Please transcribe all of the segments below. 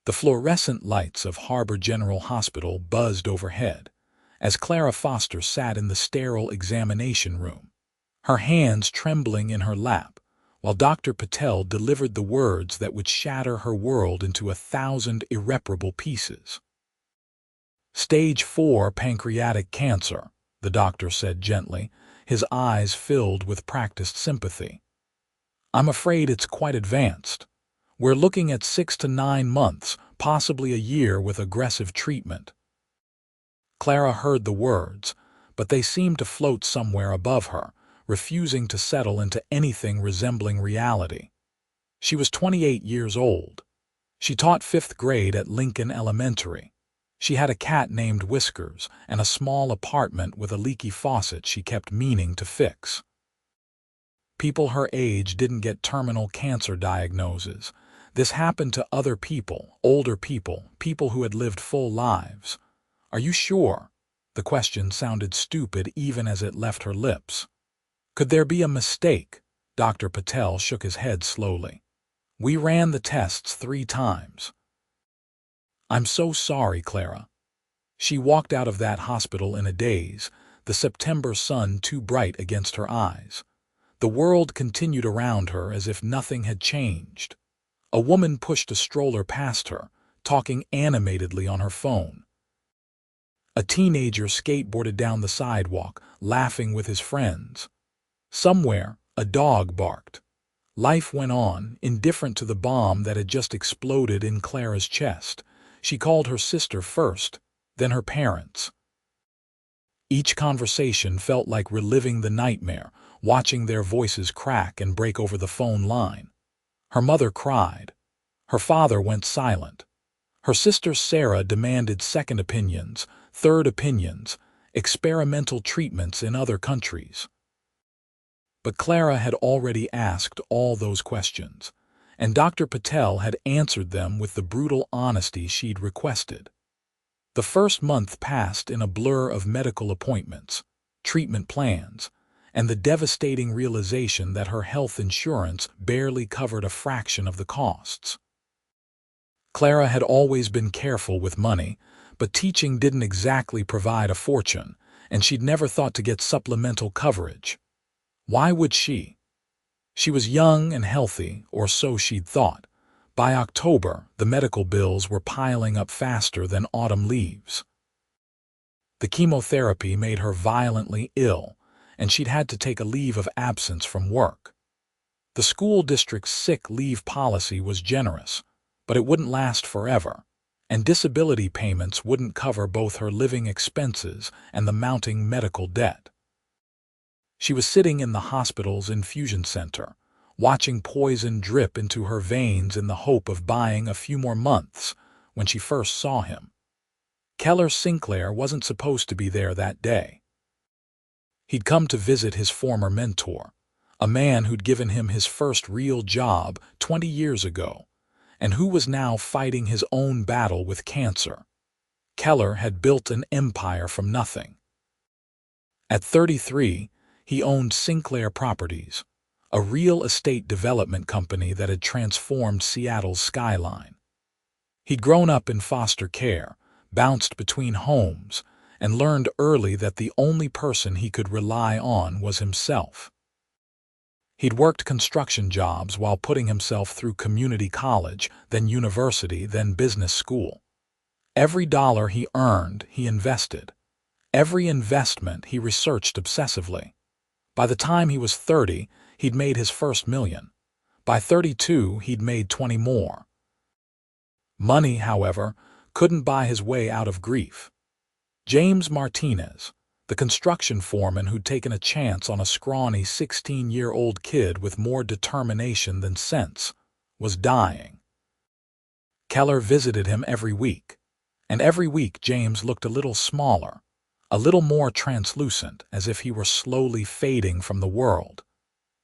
The fluorescent lights of Harbor General Hospital buzzed overhead as Clara Foster sat in the sterile examination room, her hands trembling in her lap, while Dr. Patel delivered the words that would shatter her world into 1,000 irreparable pieces. "Stage 4 pancreatic cancer," the doctor said gently, his eyes filled with practiced sympathy. "I'm afraid it's quite advanced. We're looking at 6 to 9 months, possibly a year with aggressive treatment." Clara heard the words, but they seemed to float somewhere above her, refusing to settle into anything resembling reality. She was 28 years old. She taught 5th grade at Lincoln Elementary. She had a cat named Whiskers and a small apartment with a leaky faucet she kept meaning to fix. People her age didn't get terminal cancer diagnoses. This happened to other people, older people, people who had lived full lives. "Are you sure?" The question sounded stupid even as it left her lips. "Could there be a mistake?" Dr. Patel shook his head slowly. "We ran the tests 3 times. "I'm so sorry, Clara." She walked out of that hospital in a daze, the September sun too bright against her eyes. The world continued around her as if nothing had changed. A woman pushed a stroller past her, talking animatedly on her phone. A teenager skateboarded down the sidewalk, laughing with his friends. Somewhere, a dog barked. Life went on, indifferent to the bomb that had just exploded in Clara's chest. She called her sister first, then her parents. Each conversation felt like reliving the nightmare, watching their voices crack and break over the phone line. Her mother cried. Her father went silent. Her sister Sarah demanded second opinions, third opinions, experimental treatments in other countries. But Clara had already asked all those questions, and Dr. Patel had answered them with the brutal honesty she'd requested. The first month passed in a blur of medical appointments, treatment plans, and the devastating realization that her health insurance barely covered a fraction of the costs. Clara had always been careful with money, but teaching didn't exactly provide a fortune, and she'd never thought to get supplemental coverage. Why would she? She was young and healthy, or so she'd thought. By October, the medical bills were piling up faster than autumn leaves. The chemotherapy made her violently ill, and she'd had to take a leave of absence from work. The school district's sick leave policy was generous, but it wouldn't last forever, and disability payments wouldn't cover both her living expenses and the mounting medical debt. She was sitting in the hospital's infusion center, watching poison drip into her veins in the hope of buying a few more months, when she first saw him. Keller Sinclair wasn't supposed to be there that day. He'd come to visit his former mentor, a man who'd given him his first real job 20 years ago, and who was now fighting his own battle with cancer. Keller had built an empire from nothing. At 33, he owned Sinclair Properties, a real estate development company that had transformed Seattle's skyline. He'd grown up in foster care, bounced between homes, and learned early that the only person he could rely on was himself. He'd worked construction jobs while putting himself through community college, then university, then business school. Every dollar he earned, he invested. Every investment he researched obsessively. By the time he was 30, he'd made his first million. By 32, he'd made 20 more. Money, however, couldn't buy his way out of grief. James Martinez, the construction foreman who'd taken a chance on a scrawny 16-year-old kid with more determination than sense, was dying. Keller visited him every week, and every week James looked a little smaller, a little more translucent, as if he were slowly fading from the world.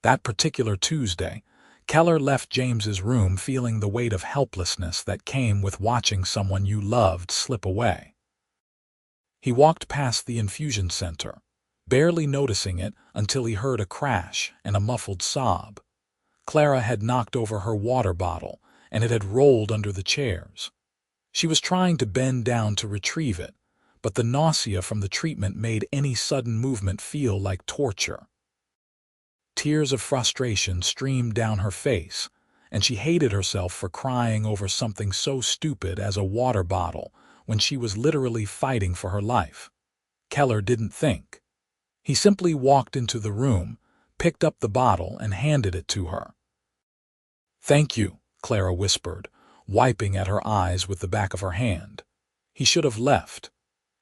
That particular Tuesday, Keller left James's room feeling the weight of helplessness that came with watching someone you loved slip away. He walked past the infusion center, barely noticing it until he heard a crash and a muffled sob. Clara had knocked over her water bottle, and it had rolled under the chairs. She was trying to bend down to retrieve it, but the nausea from the treatment made any sudden movement feel like torture. Tears of frustration streamed down her face, and she hated herself for crying over something so stupid as a water bottle when she was literally fighting for her life. Keller didn't think. He simply walked into the room, picked up the bottle, and handed it to her. "Thank you," Clara whispered, wiping at her eyes with the back of her hand. He should have left.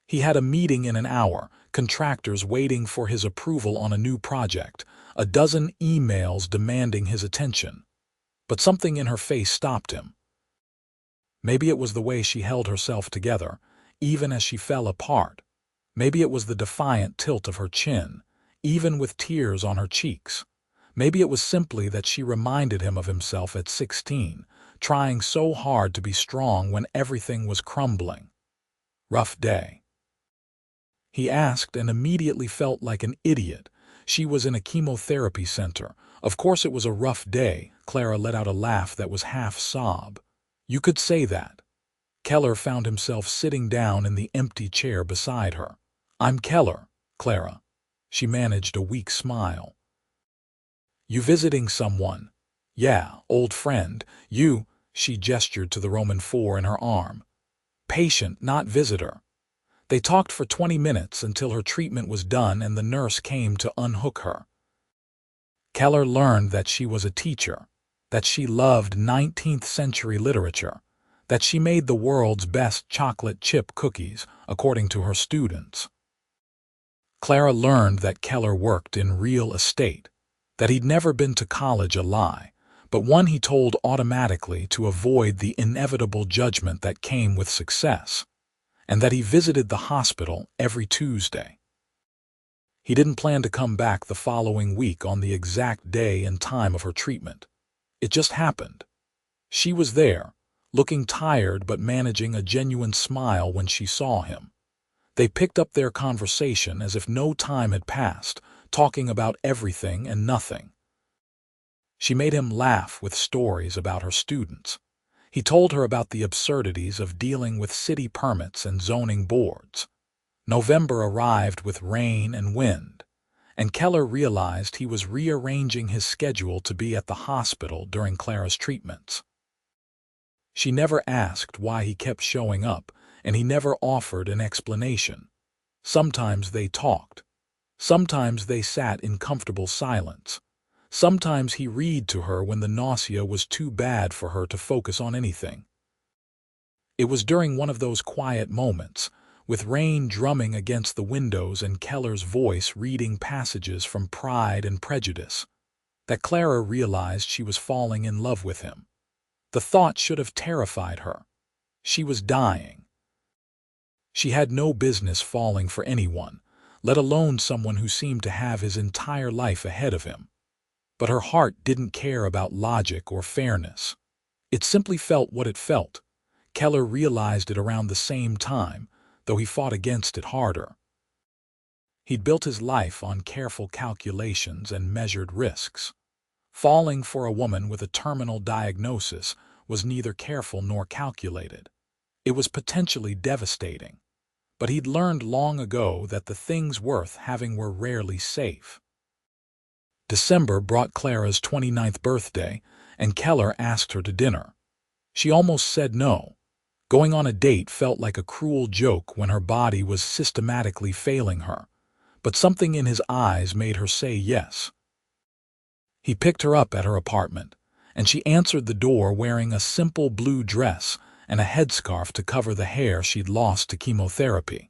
He had a meeting in an hour, contractors waiting for his approval on a new project, a dozen emails demanding his attention. But something in her face stopped him. Maybe it was the way she held herself together, even as she fell apart. Maybe it was the defiant tilt of her chin, even with tears on her cheeks. Maybe it was simply that she reminded him of himself at 16, trying so hard to be strong when everything was crumbling. "Rough day?" he asked, and immediately felt like an idiot. She was in a chemotherapy center. Of course it was a rough day. Clara let out a laugh that was half sob. "You could say that." Keller found himself sitting down in the empty chair beside her. "I'm Keller, Clara." She managed a weak smile. "You visiting someone?" "Yeah, old friend. You," she gestured to the Roman 4 in her arm. "Patient, not visitor." They talked for 20 minutes until her treatment was done and the nurse came to unhook her. Keller learned that she was a teacher, that she loved 19th century literature, that she made the world's best chocolate chip cookies, according to her students. Clara learned that Keller worked in real estate, that he'd never been to college, a lie, but one he told automatically to avoid the inevitable judgment that came with success, and that he visited the hospital every Tuesday. He didn't plan to come back the following week on the exact day and time of her treatment. It just happened. She was there, looking tired but managing a genuine smile when she saw him. They picked up their conversation as if no time had passed, talking about everything and nothing. She made him laugh with stories about her students. He told her about the absurdities of dealing with city permits and zoning boards. November arrived with rain and wind, and Keller realized he was rearranging his schedule to be at the hospital during Clara's treatments. She never asked why he kept showing up, and he never offered an explanation. Sometimes they talked. Sometimes they sat in comfortable silence. Sometimes he read to her when the nausea was too bad for her to focus on anything. It was during one of those quiet moments, with rain drumming against the windows and Keller's voice reading passages from Pride and Prejudice, that Clara realized she was falling in love with him. The thought should have terrified her. She was dying. She had no business falling for anyone, let alone someone who seemed to have his entire life ahead of him. But her heart didn't care about logic or fairness. It simply felt what it felt. Keller realized it around the same time, though he fought against it harder. He'd built his life on careful calculations and measured risks. Falling for a woman with a terminal diagnosis was neither careful nor calculated. It was potentially devastating. But he'd learned long ago that the things worth having were rarely safe. December brought Clara's 29th birthday, and Keller asked her to dinner. She almost said no. Going on a date felt like a cruel joke when her body was systematically failing her, but something in his eyes made her say yes. He picked her up at her apartment, and she answered the door wearing a simple blue dress and a headscarf to cover the hair she'd lost to chemotherapy.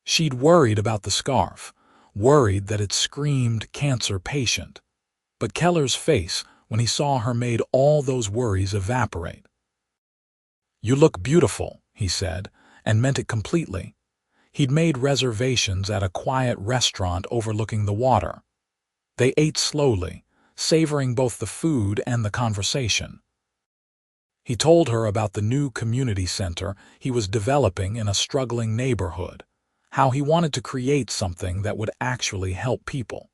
She'd worried about the scarf, worried that it screamed cancer patient. But Keller's face, when he saw her, made all those worries evaporate. "You look beautiful," he said, and meant it completely. He'd made reservations at a quiet restaurant overlooking the water. They ate slowly, savoring both the food and the conversation. He told her about the new community center he was developing in a struggling neighborhood, how he wanted to create something that would actually help people.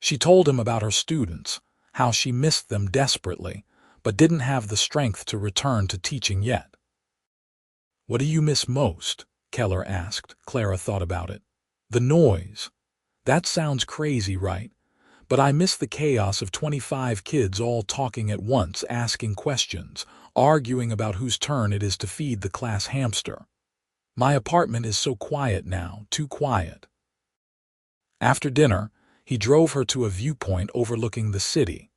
She told him about her students, how she missed them desperately, but didn't have the strength to return to teaching yet. "What do you miss most?" Keller asked. Clara thought about it. "The noise. That sounds crazy, right? But I miss the chaos of 25 kids all talking at once, asking questions, arguing about whose turn it is to feed the class hamster. My apartment is so quiet now, too quiet." After dinner, he drove her to a viewpoint overlooking the city.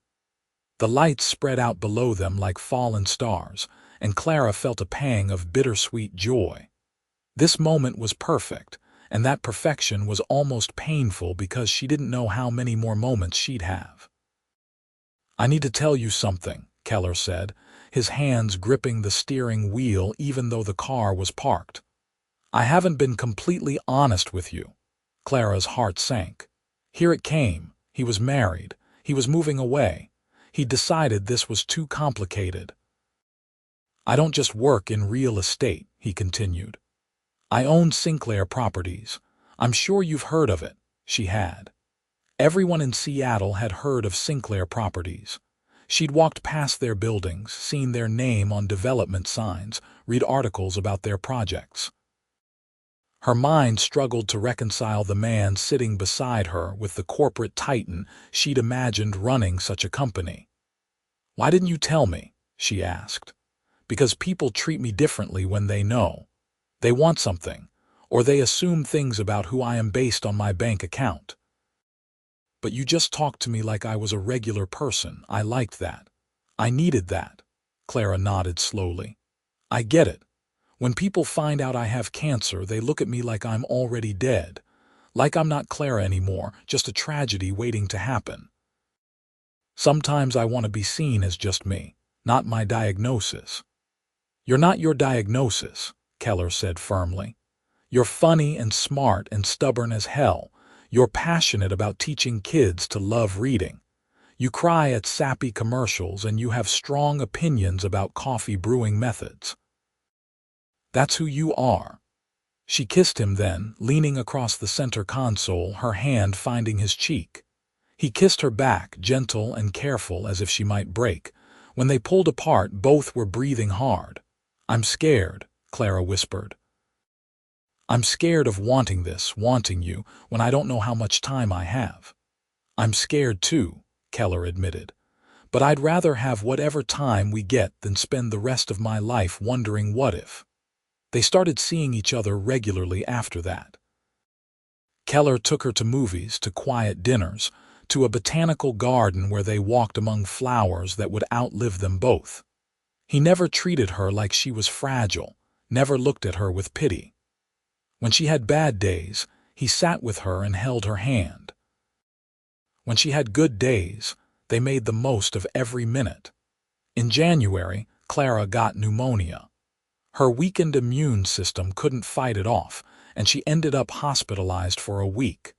The lights spread out below them like fallen stars, and Clara felt a pang of bittersweet joy. This moment was perfect, and that perfection was almost painful because she didn't know how many more moments she'd have. "I need to tell you something," Keller said, his hands gripping the steering wheel even though the car was parked. "I haven't been completely honest with you." Clara's heart sank. Here it came. He was married. He was moving away. He'd decided this was too complicated. "I don't just work in real estate," he continued. "I own Sinclair Properties. I'm sure you've heard of it." She had. Everyone in Seattle had heard of Sinclair Properties. She'd walked past their buildings, seen their name on development signs, read articles about their projects. Her mind struggled to reconcile the man sitting beside her with the corporate titan she'd imagined running such a company. "Why didn't you tell me?" she asked. "Because people treat me differently when they know. They want something, or they assume things about who I am based on my bank account." "But you just talked to me like I was a regular person. I liked that. I needed that." Clara nodded slowly. "I get it. When people find out I have cancer, they look at me like I'm already dead. Like I'm not Clara anymore, just a tragedy waiting to happen. Sometimes I want to be seen as just me, not my diagnosis." "You're not your diagnosis," Keller said firmly. "You're funny and smart and stubborn as hell. You're passionate about teaching kids to love reading. You cry at sappy commercials and you have strong opinions about coffee brewing methods. That's who you are." She kissed him then, leaning across the center console, her hand finding his cheek. He kissed her back, gentle and careful as if she might break. When they pulled apart, both were breathing hard. "I'm scared," Clara whispered. "I'm scared of wanting this, wanting you, when I don't know how much time I have." "I'm scared too," Keller admitted. "But I'd rather have whatever time we get than spend the rest of my life wondering what if." They started seeing each other regularly after that. Keller took her to movies, to quiet dinners, to a botanical garden where they walked among flowers that would outlive them both. He never treated her like she was fragile, never looked at her with pity. When she had bad days, he sat with her and held her hand. When she had good days, they made the most of every minute. In January, Clara got pneumonia. Her weakened immune system couldn't fight it off, and she ended up hospitalized for a week.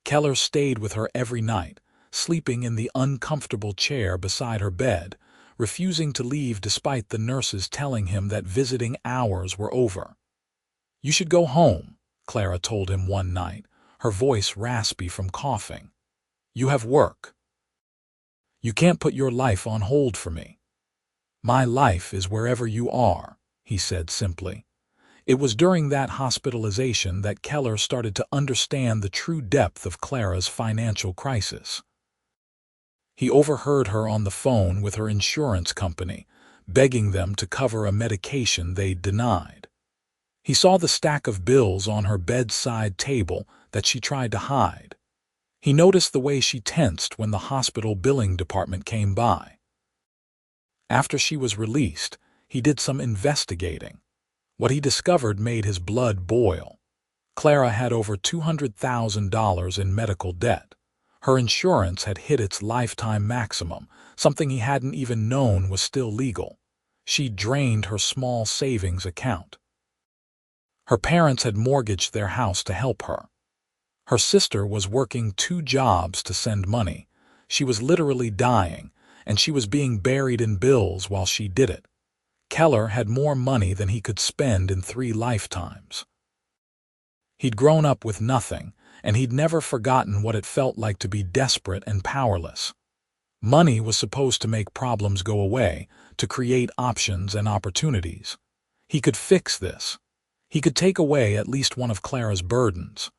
Keller stayed with her every night, sleeping in the uncomfortable chair beside her bed, refusing to leave despite the nurses telling him that visiting hours were over. "You should go home," Clara told him one night, her voice raspy from coughing. "You have work. You can't put your life on hold for me." "My life is wherever you are," he said simply. It was during that hospitalization that Keller started to understand the true depth of Clara's financial crisis. He overheard her on the phone with her insurance company, begging them to cover a medication they'd denied. He saw the stack of bills on her bedside table that she tried to hide. He noticed the way she tensed when the hospital billing department came by. After she was released, he did some investigating. What he discovered made his blood boil. Clara had over $200,000 in medical debt. Her insurance had hit its lifetime maximum, something he hadn't even known was still legal. She drained her small savings account. Her parents had mortgaged their house to help her. Her sister was working 2 jobs to send money. She was literally dying, and she was being buried in bills while she did it. Keller had more money than he could spend in 3 lifetimes. He'd grown up with nothing, and he'd never forgotten what it felt like to be desperate and powerless. Money was supposed to make problems go away, to create options and opportunities. He could fix this. He could take away at least one of Clara's burdens.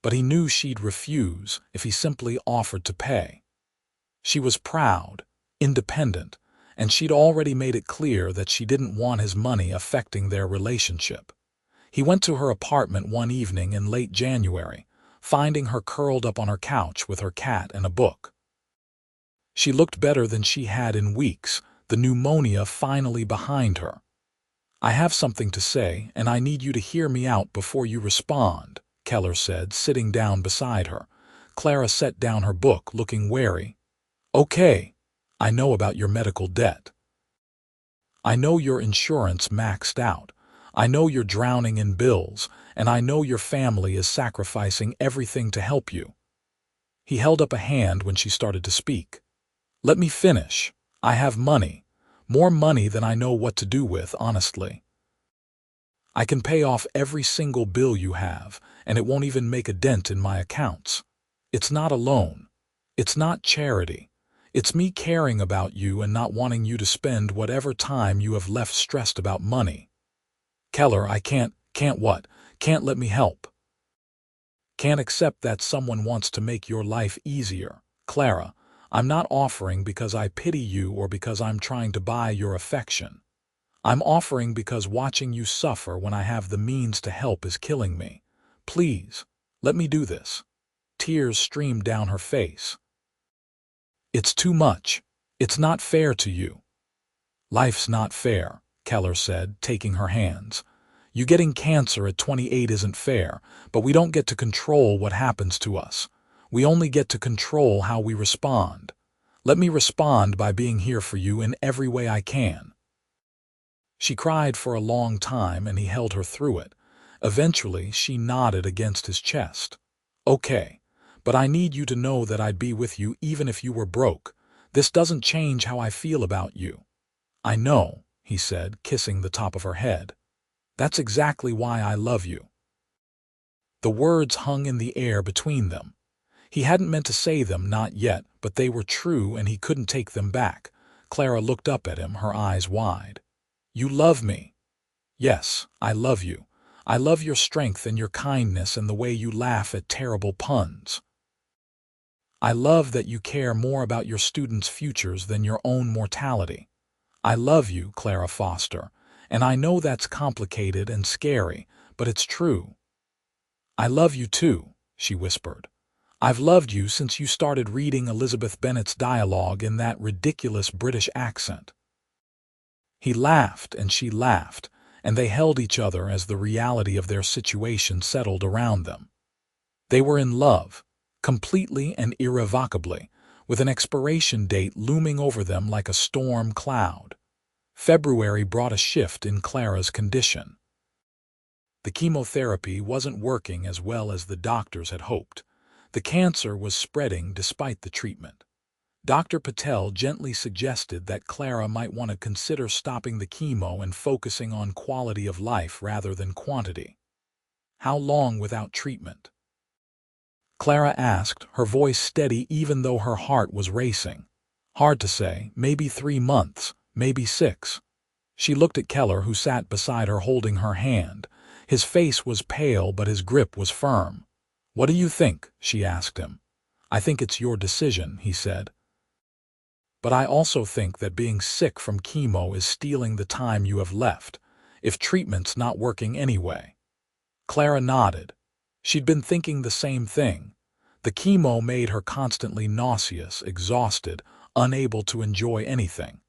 But he knew she'd refuse if he simply offered to pay. She was proud, independent, and she'd already made it clear that she didn't want his money affecting their relationship. He went to her apartment one evening in late January, finding her curled up on her couch with her cat and a book. She looked better than she had in weeks, the pneumonia finally behind her. "I have something to say, and I need you to hear me out before you respond," Keller said, sitting down beside her. Clara set down her book, looking wary. "Okay, I know about your medical debt. I know your insurance maxed out. I know you're drowning in bills, and I know your family is sacrificing everything to help you." He held up a hand when she started to speak. "Let me finish. I have money. More money than I know what to do with, honestly. I can pay off every single bill you have, and it won't even make a dent in my accounts. It's not a loan. It's not charity. It's me caring about you and not wanting you to spend whatever time you have left stressed about money. Keller, I can't what? Can't let me help. Can't accept that someone wants to make your life easier. Clara, I'm not offering because I pity you or because I'm trying to buy your affection. I'm offering because watching you suffer when I have the means to help is killing me. Please, let me do this." Tears streamed down her face. "It's too much. It's not fair to you." "Life's not fair," Keller said, taking her hands. "You getting cancer at 28 isn't fair, but we don't get to control what happens to us. We only get to control how we respond. Let me respond by being here for you in every way I can." She cried for a long time, and he held her through it. Eventually, she nodded against his chest. "Okay, but I need you to know that I'd be with you even if you were broke. This doesn't change how I feel about you." "I know," he said, kissing the top of her head. "That's exactly why I love you." The words hung in the air between them. He hadn't meant to say them, not yet, but they were true and he couldn't take them back. Clara looked up at him, her eyes wide. "You love me?" "Yes, I love you. I love your strength and your kindness and the way you laugh at terrible puns. I love that you care more about your students' futures than your own mortality. I love you, Clara Foster, and I know that's complicated and scary, but it's true." "I love you too," she whispered. "I've loved you since you started reading Elizabeth Bennet's dialogue in that ridiculous British accent." He laughed and she laughed, and they held each other as the reality of their situation settled around them. They were in love, completely and irrevocably, with an expiration date looming over them like a storm cloud. February brought a shift in Clara's condition. The chemotherapy wasn't working as well as the doctors had hoped. The cancer was spreading despite the treatment. Dr. Patel gently suggested that Clara might want to consider stopping the chemo and focusing on quality of life rather than quantity. "How long without treatment?" Clara asked, her voice steady even though her heart was racing. "Hard to say, maybe 3 months, maybe 6. She looked at Keller, who sat beside her holding her hand. His face was pale, but his grip was firm. "What do you think?" she asked him. "I think it's your decision," he said. "But I also think that being sick from chemo is stealing the time you have left, if treatment's not working anyway." Clara nodded. She'd been thinking the same thing. The chemo made her constantly nauseous, exhausted, unable to enjoy anything.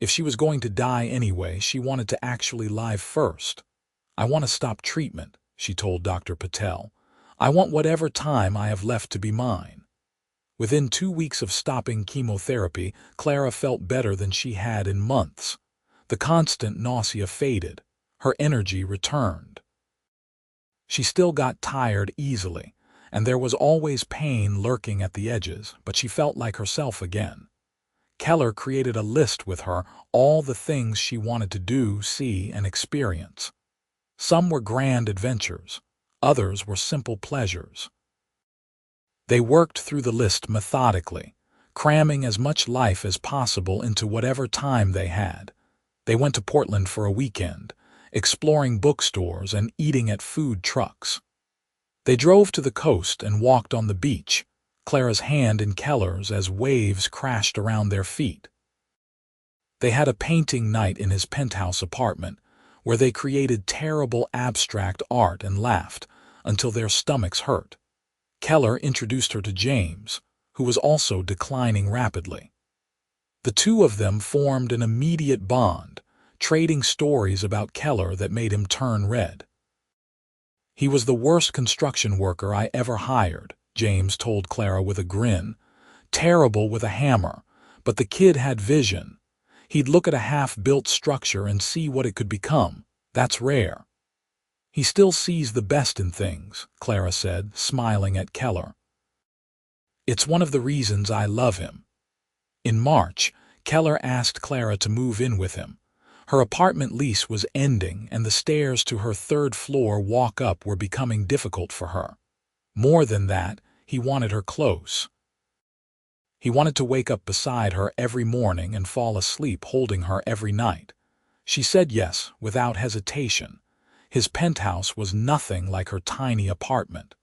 If she was going to die anyway, she wanted to actually live first. "I want to stop treatment," she told Dr. Patel. "I want whatever time I have left to be mine." Within 2 weeks of stopping chemotherapy, Clara felt better than she had in months. The constant nausea faded. Her energy returned. She still got tired easily, and there was always pain lurking at the edges, but she felt like herself again. Keller created a list with her, all the things she wanted to do, see, and experience. Some were grand adventures. Others were simple pleasures. They worked through the list methodically, cramming as much life as possible into whatever time they had. They went to Portland for a weekend, exploring bookstores and eating at food trucks. They drove to the coast and walked on the beach, Clara's hand in Keller's as waves crashed around their feet. They had a painting night in his penthouse apartment, where they created terrible abstract art and laughed until their stomachs hurt. Keller introduced her to James, who was also declining rapidly. The two of them formed an immediate bond, trading stories about Keller that made him turn red. "He was the worst construction worker I ever hired," James told Clara with a grin. "Terrible with a hammer, but the kid had vision. He'd look at a half-built structure and see what it could become. That's rare." "He still sees the best in things," Clara said, smiling at Keller. "It's one of the reasons I love him." In March, Keller asked Clara to move in with him. Her apartment lease was ending, and the stairs to her third-floor walk-up were becoming difficult for her. More than that, he wanted her close. He wanted to wake up beside her every morning and fall asleep holding her every night. She said yes, without hesitation. His penthouse was nothing like her tiny apartment.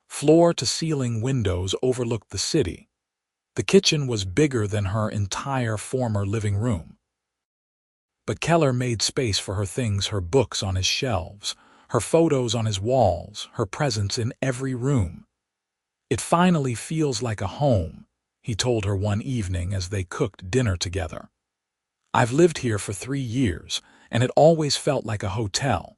Floor-to-ceiling windows overlooked the city. The kitchen was bigger than her entire former living room. But Keller made space for her things, her books on his shelves, her photos on his walls, her presence in every room. "It finally feels like a home," he told her one evening as they cooked dinner together. "I've lived here for 3 years, and it always felt like a hotel.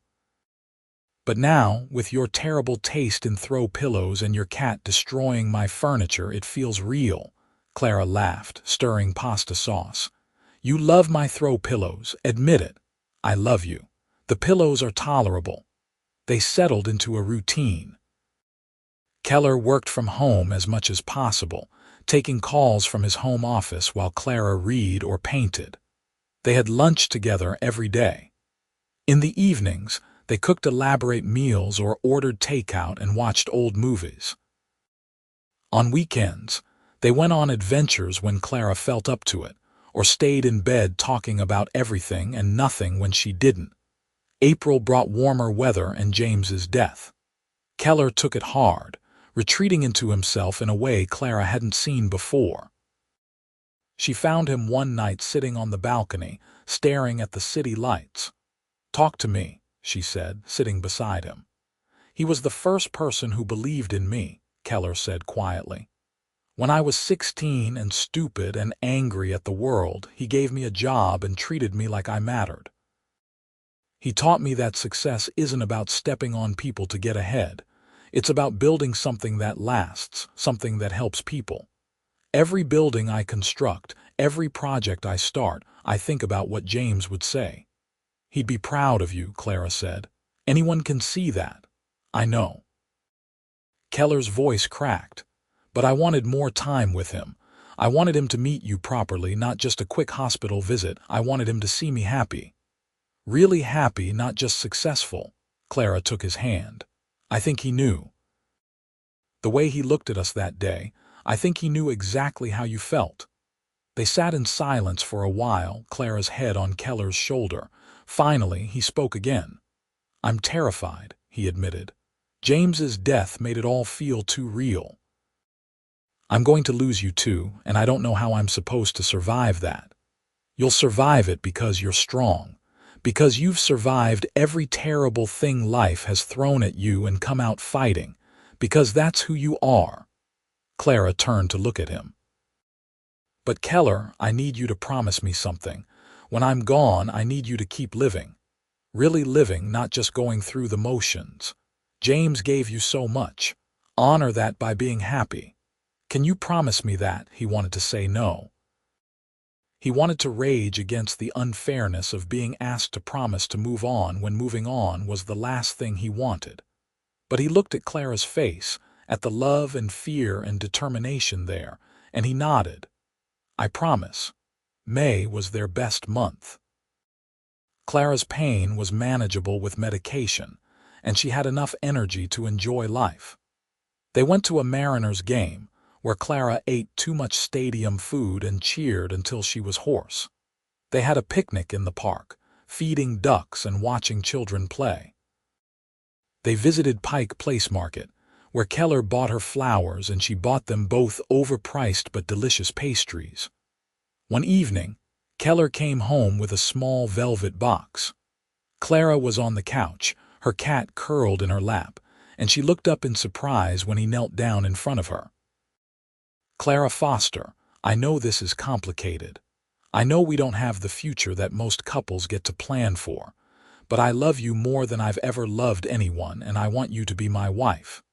But now, with your terrible taste in throw pillows and your cat destroying my furniture, it feels real." Clara laughed, stirring pasta sauce. "You love my throw pillows, admit it." "I love you. The pillows are tolerable." They settled into a routine. Keller worked from home as much as possible, taking calls from his home office while Clara read or painted. They had lunch together every day. In the evenings, they cooked elaborate meals or ordered takeout and watched old movies. On weekends, they went on adventures when Clara felt up to it, or stayed in bed talking about everything and nothing when she didn't. April brought warmer weather and James's death. Keller took it hard, retreating into himself in a way Clara hadn't seen before. She found him one night sitting on the balcony, staring at the city lights. "Talk to me," she said, sitting beside him. "He was the first person who believed in me," Keller said quietly. "When I was 16 and stupid and angry at the world, he gave me a job and treated me like I mattered. He taught me that success isn't about stepping on people to get ahead. It's about building something that lasts, something that helps people. Every building I construct, every project I start, I think about what James would say." "He'd be proud of you," Clara said. "Anyone can see that." "I know." Keller's voice cracked. "But I wanted more time with him. I wanted him to meet you properly, not just a quick hospital visit. I wanted him to see me happy. Really happy, not just successful." Clara took his hand. "I think he knew. The way he looked at us that day, I think he knew exactly how you felt." They sat in silence for a while, Clara's head on Keller's shoulder. Finally, he spoke again. "I'm terrified," he admitted. "James's death made it all feel too real. I'm going to lose you too, and I don't know how I'm supposed to survive that." "You'll survive it because you're strong. Because you've survived every terrible thing life has thrown at you and come out fighting. Because that's who you are." Clara turned to look at him. "But Keller, I need you to promise me something. When I'm gone, I need you to keep living. Really living, not just going through the motions. James gave you so much. Honor that by being happy. Can you promise me that?" He wanted to say no. He wanted to rage against the unfairness of being asked to promise to move on when moving on was the last thing he wanted. But he looked at Clara's face, at the love and fear and determination there, and he nodded. "I promise." May was their best month. Clara's pain was manageable with medication, and she had enough energy to enjoy life. They went to a Mariners game, where Clara ate too much stadium food and cheered until she was hoarse. They had a picnic in the park, feeding ducks and watching children play. They visited Pike Place Market, where Keller bought her flowers and she bought them both overpriced but delicious pastries. One evening, Keller came home with a small velvet box. Clara was on the couch, her cat curled in her lap, and she looked up in surprise when he knelt down in front of her. "Clara Foster, I know this is complicated. I know we don't have the future that most couples get to plan for, but I love you more than I've ever loved anyone, and I want you to be my wife.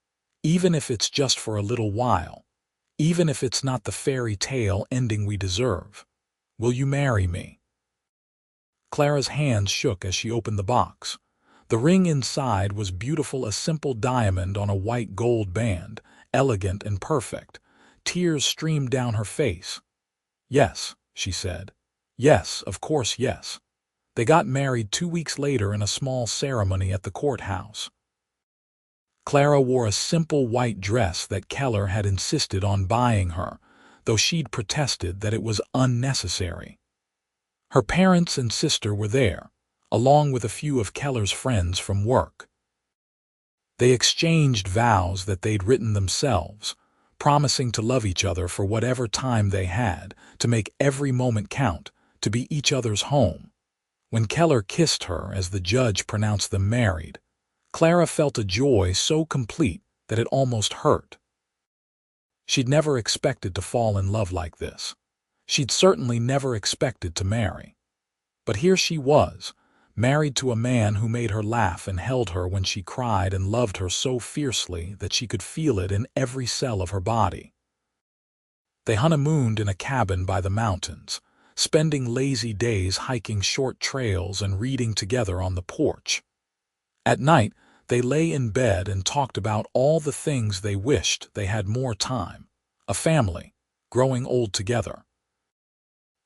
Even if it's just for a little while. Even if it's not the fairy tale ending we deserve. Will you marry me?" Clara's hands shook as she opened the box. The ring inside was beautiful, a simple diamond on a white gold band, elegant and perfect. Tears streamed down her face. "Yes," she said. "Yes, of course, yes." They got married 2 weeks later in a small ceremony at the courthouse. Clara wore a simple white dress that Keller had insisted on buying her, though she'd protested that it was unnecessary. Her parents and sister were there, along with a few of Keller's friends from work. They exchanged vows that they'd written themselves, promising to love each other for whatever time they had, to make every moment count, to be each other's home. When Keller kissed her as the judge pronounced them married, Clara felt a joy so complete that it almost hurt. She'd never expected to fall in love like this. She'd certainly never expected to marry. But here she was, married to a man who made her laugh and held her when she cried and loved her so fiercely that she could feel it in every cell of her body. They honeymooned in a cabin by the mountains, spending lazy days hiking short trails and reading together on the porch. At night, they lay in bed and talked about all the things they wished they had more time, a family, growing old together.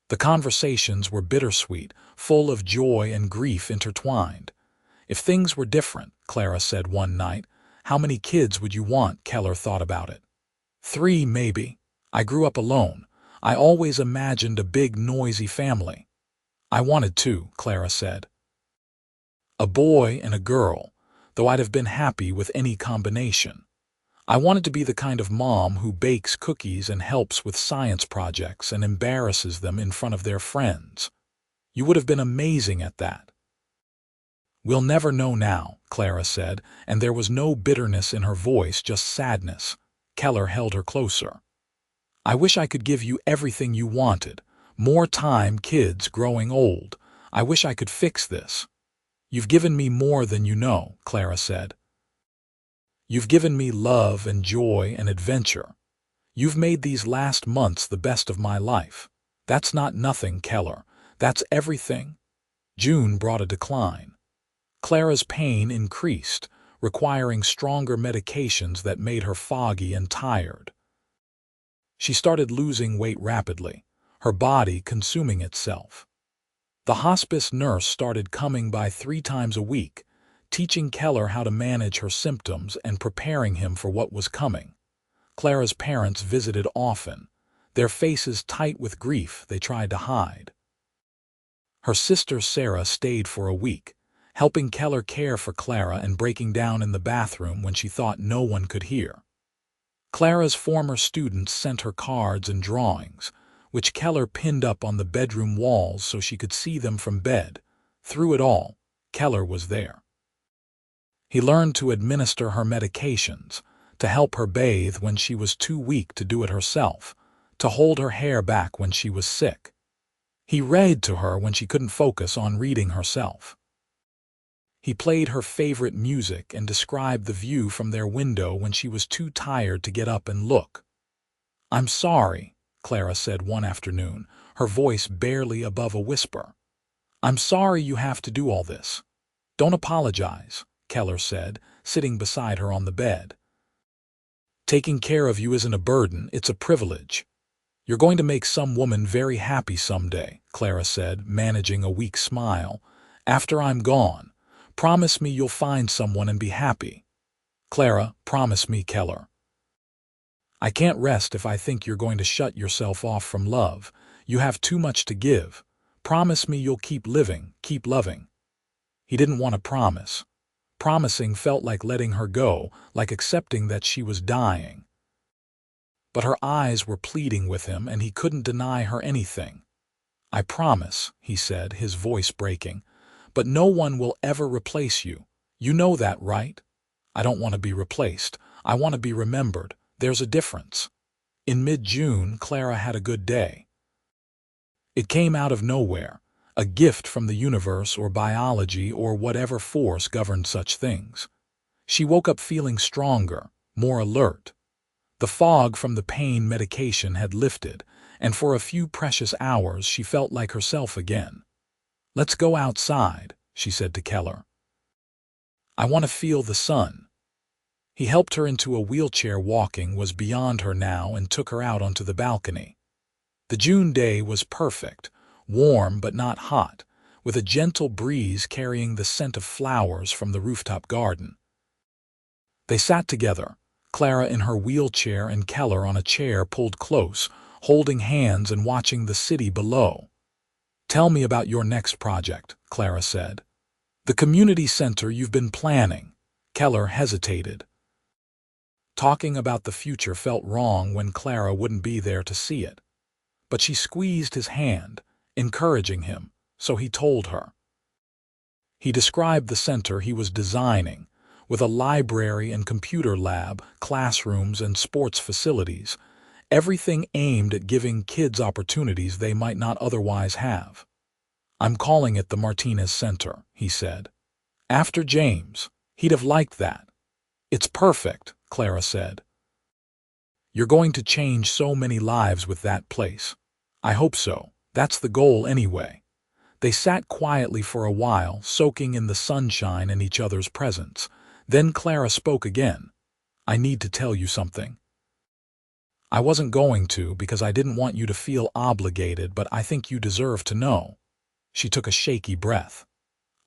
The conversations were bittersweet, full of joy and grief intertwined. "If things were different," Clara said one night, "how many kids would you want?" Keller thought about it. 3, maybe. I grew up alone. I always imagined a big, noisy family." "I wanted 2, Clara said. "A boy and a girl, though I'd have been happy with any combination. I wanted to be the kind of mom who bakes cookies and helps with science projects and embarrasses them in front of their friends. You would have been amazing at that." "We'll never know now," Clara said, and there was no bitterness in her voice, just sadness. Keller held her closer. "I wish I could give you everything you wanted. More time, kids, growing old. I wish I could fix this." "You've given me more than you know," Clara said. "You've given me love and joy and adventure. You've made these last months the best of my life. That's not nothing, Keller. That's everything." June brought a decline. Clara's pain increased, requiring stronger medications that made her foggy and tired. She started losing weight rapidly, her body consuming itself. The hospice nurse started coming by 3 times a week, teaching Keller how to manage her symptoms and preparing him for what was coming. Clara's parents visited often, their faces tight with grief they tried to hide. Her sister Sarah stayed for a week, helping Keller care for Clara and breaking down in the bathroom when she thought no one could hear. Clara's former students sent her cards and drawings, which Keller pinned up on the bedroom walls so she could see them from bed. Through it all, Keller was there. He learned to administer her medications, to help her bathe when she was too weak to do it herself, to hold her hair back when she was sick. He read to her when she couldn't focus on reading herself. He played her favorite music and described the view from their window when she was too tired to get up and look. "I'm sorry," Clara said one afternoon, her voice barely above a whisper. "I'm sorry you have to do all this." "Don't apologize," Keller said, sitting beside her on the bed. "Taking care of you isn't a burden, it's a privilege. You're going to make some woman very happy someday," Clara said, managing a weak smile. "After I'm gone, promise me you'll find someone and be happy." "Clara, promise me, Keller." "I can't rest if I think you're going to shut yourself off from love. You have too much to give. Promise me you'll keep living, keep loving. He didn't want to promise. Promising felt like letting her go, like accepting that she was dying. But her eyes were pleading with him, and he couldn't deny her anything. I promise, he said, his voice breaking, but no one will ever replace you. You know that, right? I don't want to be replaced. I want to be remembered. There's a difference. In mid-June, Clara had a good day. It came out of nowhere, a gift from the universe or biology or whatever force governed such things. She woke up feeling stronger, more alert. The fog from the pain medication had lifted, and for a few precious hours she felt like herself again. Let's go outside, she said to Keller. I want to feel the sun. He helped her into a wheelchair. Walking was beyond her now and took her out onto the balcony. The June day was perfect, warm but not hot, with a gentle breeze carrying the scent of flowers from the rooftop garden. They sat together, Clara in her wheelchair and Keller on a chair pulled close, holding hands and watching the city below. Tell me about your next project, Clara said. The community center you've been planning. Keller hesitated. Talking about the future felt wrong when Clara wouldn't be there to see it. But she squeezed his hand, encouraging him, so he told her. He described the center he was designing, with a library and computer lab, classrooms and sports facilities, everything aimed at giving kids opportunities they might not otherwise have. I'm calling it the Martinez Center, he said. After James, he'd have liked that. It's perfect, Clara said. You're going to change so many lives with that place. I hope so. That's the goal anyway. They sat quietly for a while, soaking in the sunshine and each other's presence. Then Clara spoke again. I need to tell you something. I wasn't going to because I didn't want you to feel obligated, but I think you deserve to know. She took a shaky breath.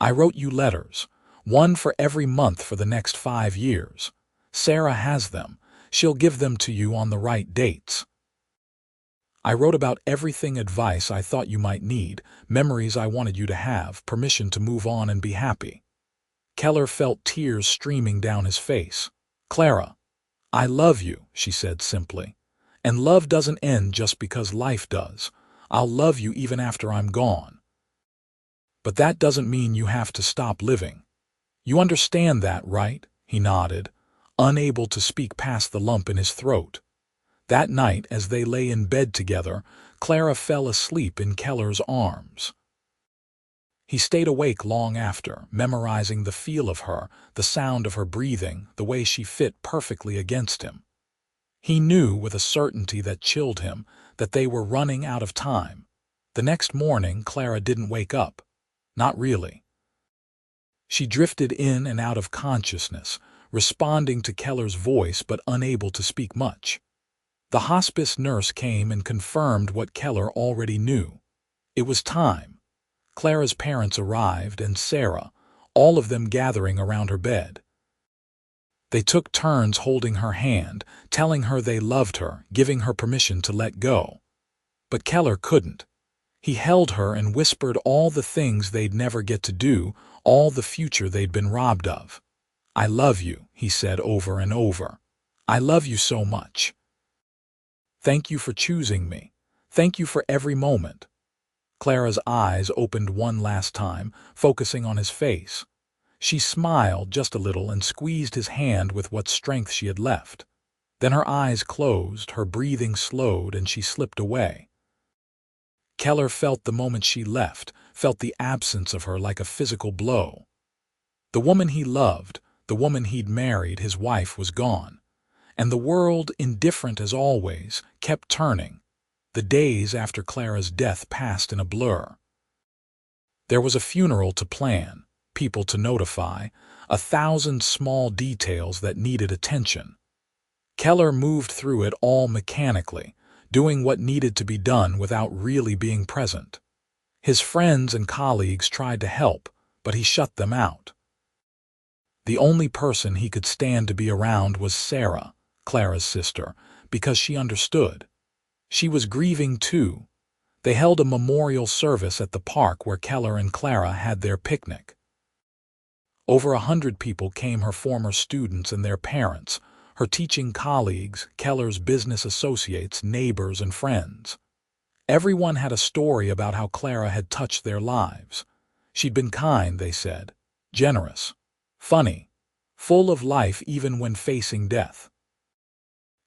I wrote you letters, one for every month for the next 5 years. Sarah has them. She'll give them to you on the right dates. I wrote about everything, advice I thought you might need, memories I wanted you to have, permission to move on and be happy. Keller felt tears streaming down his face. Clara, I love you, she said simply. And love doesn't end just because life does. I'll love you even after I'm gone. But that doesn't mean you have to stop living. You understand that, right? He nodded, unable to speak past the lump in his throat. That night, as they lay in bed together, Clara fell asleep in Keller's arms. He stayed awake long after, memorizing the feel of her, the sound of her breathing, the way she fit perfectly against him. He knew with a certainty that chilled him that they were running out of time. The next morning, Clara didn't wake up. Not really. She drifted in and out of consciousness, responding to Keller's voice but unable to speak much. The hospice nurse came and confirmed what Keller already knew. It was time. Clara's parents arrived, and Sarah, all of them gathering around her bed. They took turns holding her hand, telling her they loved her, giving her permission to let go. But Keller couldn't. He held her and whispered all the things they'd never get to do, all the future they'd been robbed of. I love you, he said over and over. I love you so much. Thank you for choosing me. Thank you for every moment. Clara's eyes opened one last time, focusing on his face. She smiled just a little and squeezed his hand with what strength she had left. Then her eyes closed, her breathing slowed, and she slipped away. Keller felt the moment she left, felt the absence of her like a physical blow. The woman he loved, the woman he'd married, his wife, was gone. And the world, indifferent as always, kept turning. The days after Clara's death passed in a blur. There was a funeral to plan, people to notify, 1,000 small details that needed attention. Keller moved through it all mechanically, doing what needed to be done without really being present. His friends and colleagues tried to help, but he shut them out. The only person he could stand to be around was Sarah, Clara's sister, because she understood. She was grieving too. They held a memorial service at the park where Keller and Clara had their picnic. Over 100 people came: her former students and their parents, her teaching colleagues, Keller's business associates, neighbors, and friends. Everyone had a story about how Clara had touched their lives. She'd been kind, they said, generous, funny, full of life even when facing death.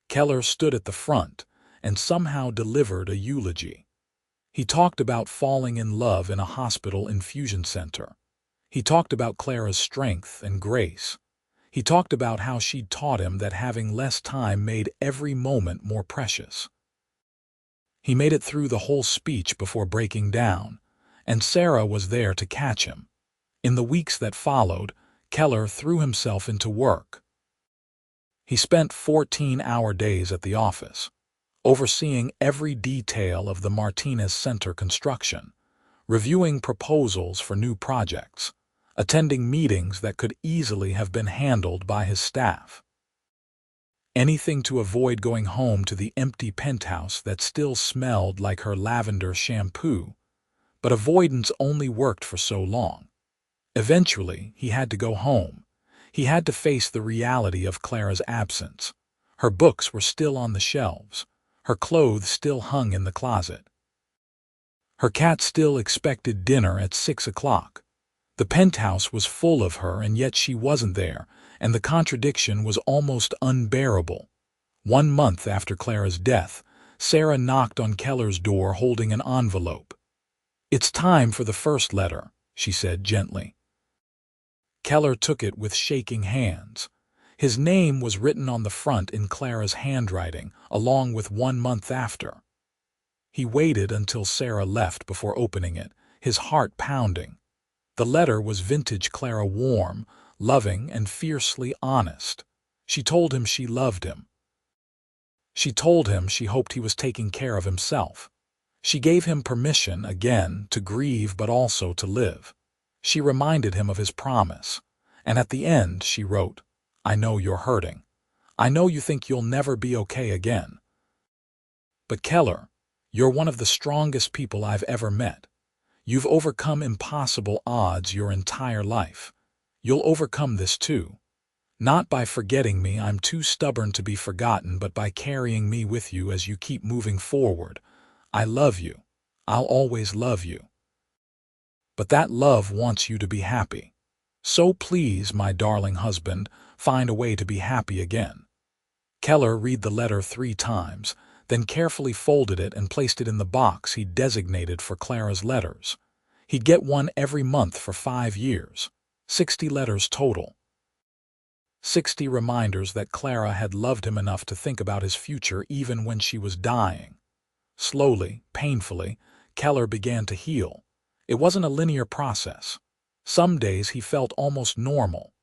Keller stood at the front and somehow delivered a eulogy. He talked about falling in love in a hospital infusion center. He talked about Clara's strength and grace. He talked about how she'd taught him that having less time made every moment more precious. He made it through the whole speech before breaking down, and Sarah was there to catch him. In the weeks that followed, Keller threw himself into work. He spent 14-hour days at the office, overseeing every detail of the Martinez Center construction, reviewing proposals for new projects, attending meetings that could easily have been handled by his staff. Anything to avoid going home to the empty penthouse that still smelled like her lavender shampoo, but avoidance only worked for so long. Eventually, he had to go home. He had to face the reality of Clara's absence. Her books were still on the shelves. Her clothes still hung in the closet. Her cat still expected dinner at 6 o'clock. The penthouse was full of her, and yet she wasn't there, and the contradiction was almost unbearable. 1 month after Clara's death, Sarah knocked on Keller's door holding an envelope. "It's time for the first letter," she said gently. Keller took it with shaking hands. His name was written on the front in Clara's handwriting, along with 1 month after. He waited until Sarah left before opening it, his heart pounding. The letter was vintage Clara, warm, loving, and fiercely honest. She told him she loved him. She told him she hoped he was taking care of himself. She gave him permission, again, to grieve but also to live. She reminded him of his promise, and at the end she wrote, "I know you're hurting. I know you think you'll never be okay again. But Keller, you're one of the strongest people I've ever met. You've overcome impossible odds your entire life. You'll overcome this too. Not by forgetting me, I'm too stubborn to be forgotten, but by carrying me with you as you keep moving forward. I love you. I'll always love you. But that love wants you to be happy. So please, my darling husband, find a way to be happy again." Keller read the letter 3 times, then carefully folded it and placed it in the box he'd designated for Clara's letters. He'd get one every month for 5 years, 60 letters total. 60 reminders that Clara had loved him enough to think about his future even when she was dying. Slowly, painfully, Keller began to heal. It wasn't a linear process. Some days he felt almost normal.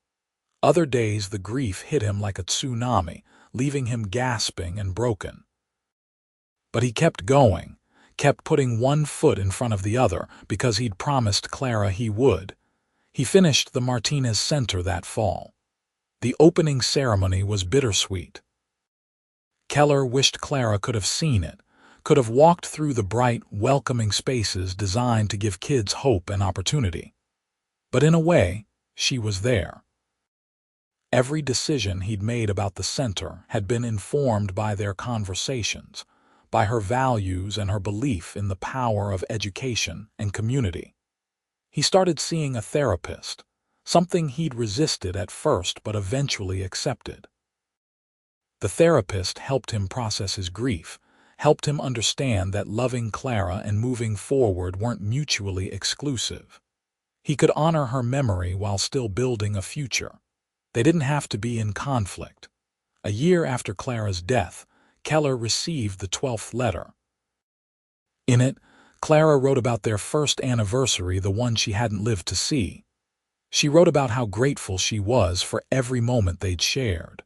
Other days the grief hit him like a tsunami, leaving him gasping and broken. But he kept going, kept putting one foot in front of the other because he'd promised Clara he would. He finished the Martinez Center that fall. The opening ceremony was bittersweet. Keller wished Clara could have seen it, could have walked through the bright, welcoming spaces designed to give kids hope and opportunity. But in a way, she was there. Every decision he'd made about the center had been informed by their conversations, by her values and her belief in the power of education and community. He started seeing a therapist, something he'd resisted at first but eventually accepted. The therapist helped him process his grief, helped him understand that loving Clara and moving forward weren't mutually exclusive. He could honor her memory while still building a future. They didn't have to be in conflict. A year after Clara's death, Keller received the 12th letter. In it, Clara wrote about their first anniversary, the one she hadn't lived to see. She wrote about how grateful she was for every moment they'd shared.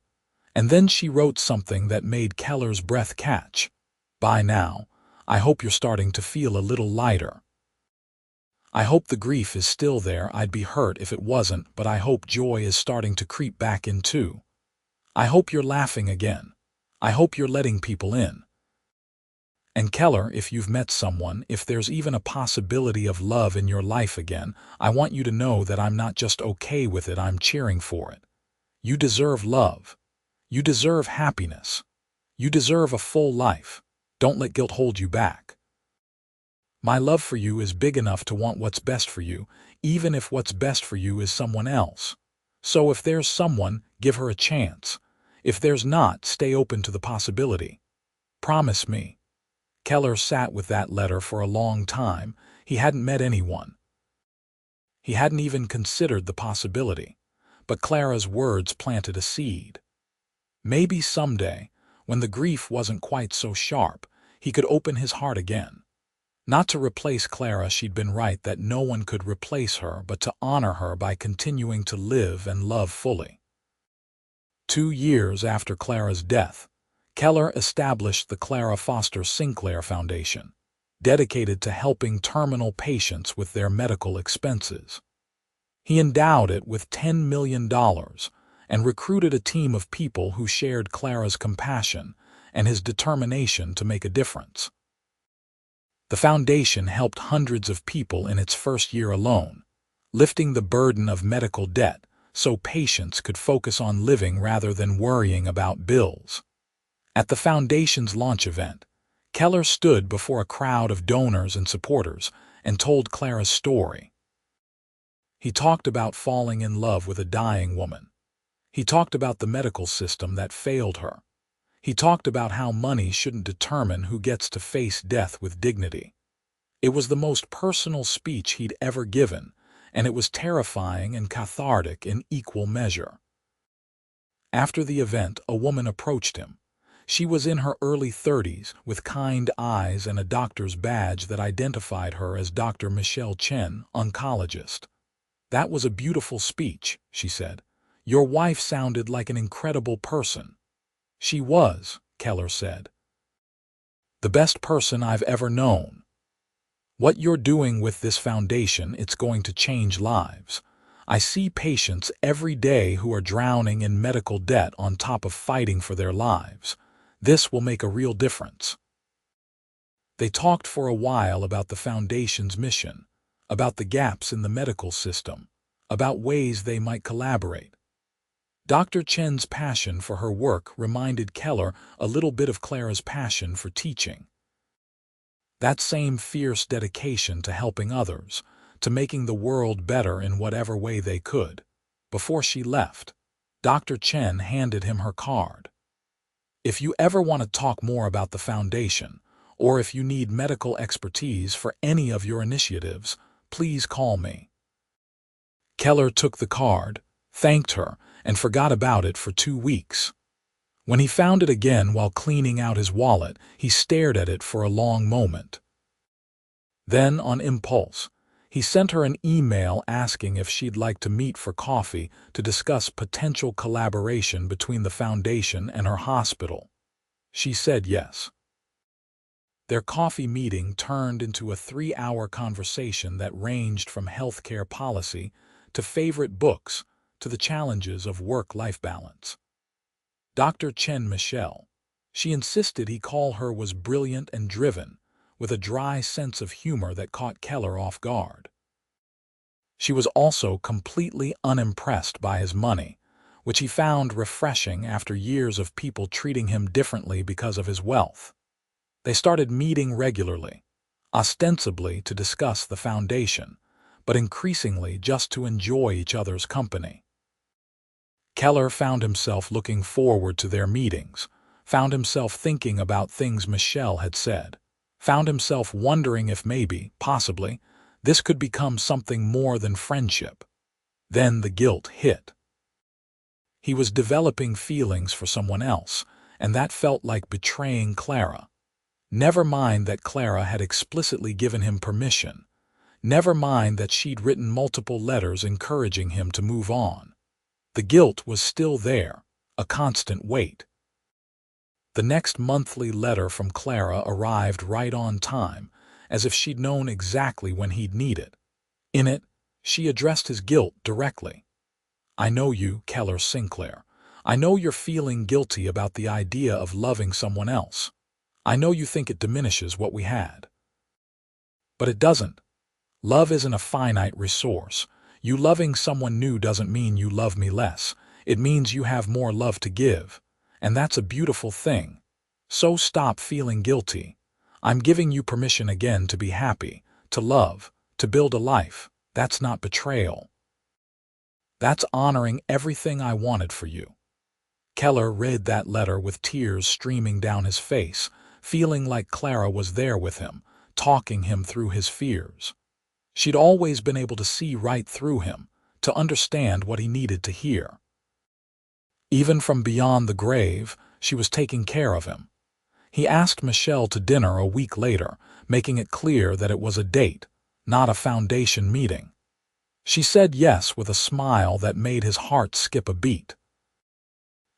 And then she wrote something that made Keller's breath catch. "By now, I hope you're starting to feel a little lighter. I hope the grief is still there. I'd be hurt if it wasn't, but I hope joy is starting to creep back in too. I hope you're laughing again. I hope you're letting people in." And Keller, if you've met someone, if there's even a possibility of love in your life again, I want you to know that I'm not just okay with it, I'm cheering for it. You deserve love. You deserve happiness. You deserve a full life. Don't let guilt hold you back. My love for you is big enough to want what's best for you, even if what's best for you is someone else. So if there's someone, give her a chance. If there's not, stay open to the possibility. Promise me. Keller sat with that letter for a long time. He hadn't met anyone. He hadn't even considered the possibility. But Clara's words planted a seed. Maybe someday, when the grief wasn't quite so sharp, he could open his heart again. Not to replace Clara, she'd been right that no one could replace her, but to honor her by continuing to live and love fully. 2 years after Clara's death, Keller established the Clara Foster Sinclair Foundation, dedicated to helping terminal patients with their medical expenses. He endowed it with $10 million and recruited a team of people who shared Clara's compassion and his determination to make a difference. The foundation helped hundreds of people in its first year alone, lifting the burden of medical debt so patients could focus on living rather than worrying about bills. At the foundation's launch event, Keller stood before a crowd of donors and supporters and told Clara's story. He talked about falling in love with a dying woman. He talked about the medical system that failed her. He talked about how money shouldn't determine who gets to face death with dignity. It was the most personal speech he'd ever given, and it was terrifying and cathartic in equal measure. After the event, a woman approached him. She was in her early 30s, with kind eyes and a doctor's badge that identified her as Dr. Michelle Chen, oncologist. "That was a beautiful speech," she said. "Your wife sounded like an incredible person." "She was," Keller said. "The best person I've ever known. What you're doing with this foundation, it's going to change lives. I see patients every day who are drowning in medical debt on top of fighting for their lives. This will make a real difference." They talked for a while about the foundation's mission, about the gaps in the medical system, about ways they might collaborate. Dr. Chen's passion for her work reminded Keller a little bit of Clara's passion for teaching. That same fierce dedication to helping others, to making the world better in whatever way they could. Before she left, Dr. Chen handed him her card. "If you ever want to talk more about the foundation, or if you need medical expertise for any of your initiatives, please call me." Keller took the card, thanked her, and forgot about it for 2 weeks. When he found it again while cleaning out his wallet, he stared at it for a long moment. Then, on impulse, he sent her an email asking if she'd like to meet for coffee to discuss potential collaboration between the foundation and her hospital. She said yes. Their coffee meeting turned into a 3-hour conversation that ranged from healthcare policy to favorite books to the challenges of work-life balance. Dr. Chen Michelle, she insisted he call her, was brilliant and driven, with a dry sense of humor that caught Keller off guard. She was also completely unimpressed by his money, which he found refreshing after years of people treating him differently because of his wealth. They started meeting regularly, ostensibly to discuss the foundation, but increasingly just to enjoy each other's company. Keller found himself looking forward to their meetings, found himself thinking about things Michelle had said, found himself wondering if maybe, possibly, this could become something more than friendship. Then the guilt hit. He was developing feelings for someone else, and that felt like betraying Clara. Never mind that Clara had explicitly given him permission. Never mind that she'd written multiple letters encouraging him to move on. The guilt was still there, a constant weight. The next monthly letter from Clara arrived right on time, as if she'd known exactly when he'd need it. In it, she addressed his guilt directly. "I know you, Keller Sinclair. I know you're feeling guilty about the idea of loving someone else. I know you think it diminishes what we had. But it doesn't. Love isn't a finite resource. You loving someone new doesn't mean you love me less. It means you have more love to give. And that's a beautiful thing. So stop feeling guilty. I'm giving you permission again to be happy, to love, to build a life. That's not betrayal. That's honoring everything I wanted for you. Keller read that letter with tears streaming down his face, feeling like Clara was there with him, talking him through his fears. She'd always been able to see right through him, to understand what he needed to hear. Even from beyond the grave, she was taking care of him. He asked Michelle to dinner a week later, making it clear that it was a date, not a foundation meeting. She said yes with a smile that made his heart skip a beat.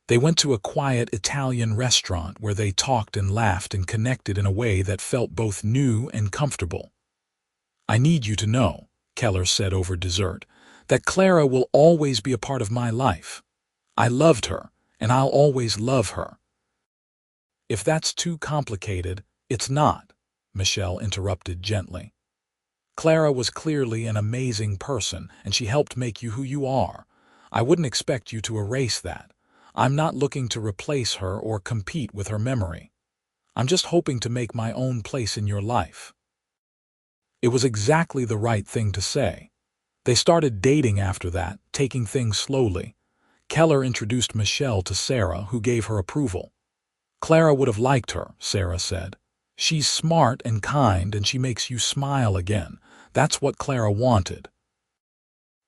They went to a quiet Italian restaurant where they talked and laughed and connected in a way that felt both new and comfortable. I need you to know, Keller said over dessert, that Clara will always be a part of my life. I loved her, and I'll always love her. If that's too complicated, it's not, Michelle interrupted gently. Clara was clearly an amazing person, and she helped make you who you are. I wouldn't expect you to erase that. I'm not looking to replace her or compete with her memory. I'm just hoping to make my own place in your life. It was exactly the right thing to say. They started dating after that, taking things slowly. Keller introduced Michelle to Sarah, who gave her approval. Clara would have liked her, Sarah said. She's smart and kind, and she makes you smile again. That's what Clara wanted.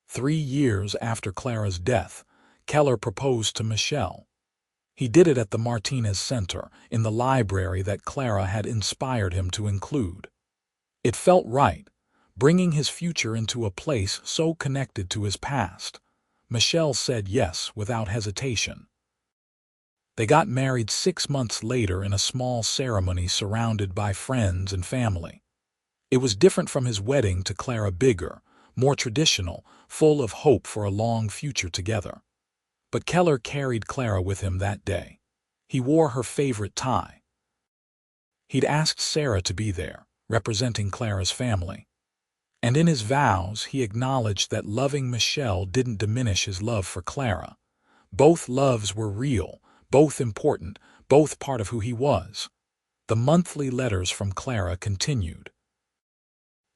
3 years after Clara's death, Keller proposed to Michelle. He did it at the Martinez Center, in the library that Clara had inspired him to include. It felt right, bringing his future into a place so connected to his past. Michelle said yes without hesitation. They got married 6 months later in a small ceremony surrounded by friends and family. It was different from his wedding to Clara, bigger, more traditional, full of hope for a long future together. But Keller carried Clara with him that day. He wore her favorite tie. He'd asked Sarah to be there, representing Clara's family. And in his vows, he acknowledged that loving Michelle didn't diminish his love for Clara. Both loves were real, both important, both part of who he was. The monthly letters from Clara continued.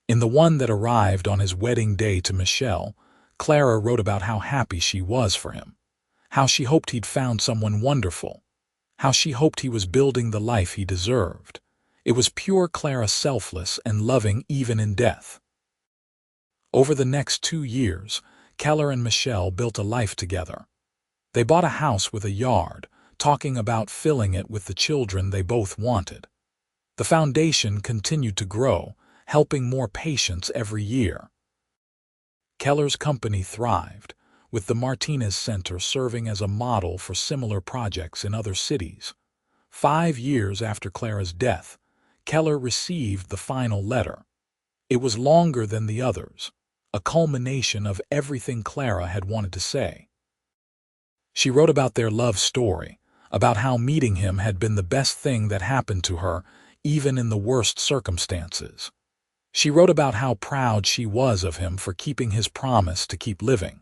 In the one that arrived on his wedding day to Michelle, Clara wrote about how happy she was for him, how she hoped he'd found someone wonderful, how she hoped he was building the life he deserved. It was pure Clara, selfless and loving even in death. Over the next 2 years, Keller and Michelle built a life together. They bought a house with a yard, talking about filling it with the children they both wanted. The foundation continued to grow, helping more patients every year. Keller's company thrived, with the Martinez Center serving as a model for similar projects in other cities. 5 years after Clara's death, Keller received the final letter. It was longer than the others, a culmination of everything Clara had wanted to say. She wrote about their love story, about how meeting him had been the best thing that happened to her, even in the worst circumstances. She wrote about how proud she was of him for keeping his promise to keep living.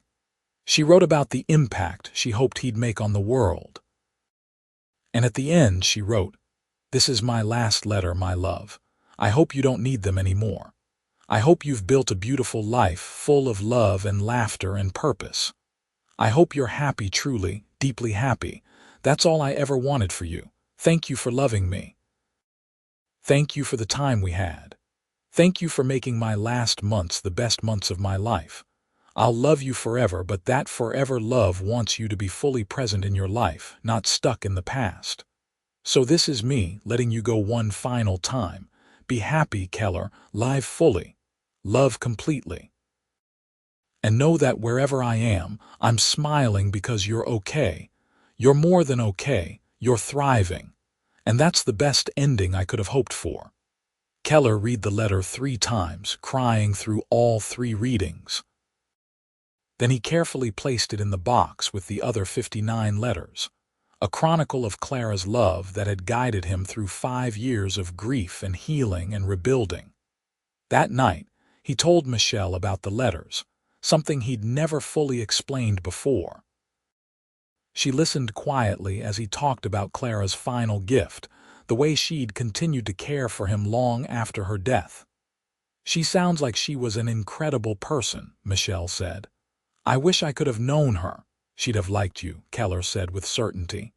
She wrote about the impact she hoped he'd make on the world. And at the end she wrote, "This is my last letter, my love. I hope you don't need them anymore. I hope you've built a beautiful life full of love and laughter and purpose. I hope you're happy, truly, deeply happy. That's all I ever wanted for you. Thank you for loving me. Thank you for the time we had. Thank you for making my last months the best months of my life. I'll love you forever, but that forever love wants you to be fully present in your life, not stuck in the past. So this is me letting you go one final time. Be happy, Keller. Live fully. Love completely. And know that wherever I am, I'm smiling because you're okay. You're more than okay. You're thriving. And that's the best ending I could have hoped for." Keller read the letter 3 times, crying through all 3 readings. Then he carefully placed it in the box with the other 59 letters. a chronicle of Clara's love that had guided him through 5 years of grief and healing and rebuilding. That night, he told Michelle about the letters, something he'd never fully explained before. She listened quietly as he talked about Clara's final gift, the way she'd continued to care for him long after her death. "She sounds like she was an incredible person," Michelle said. "I wish I could have known her. She'd have liked you," Keller said with certainty.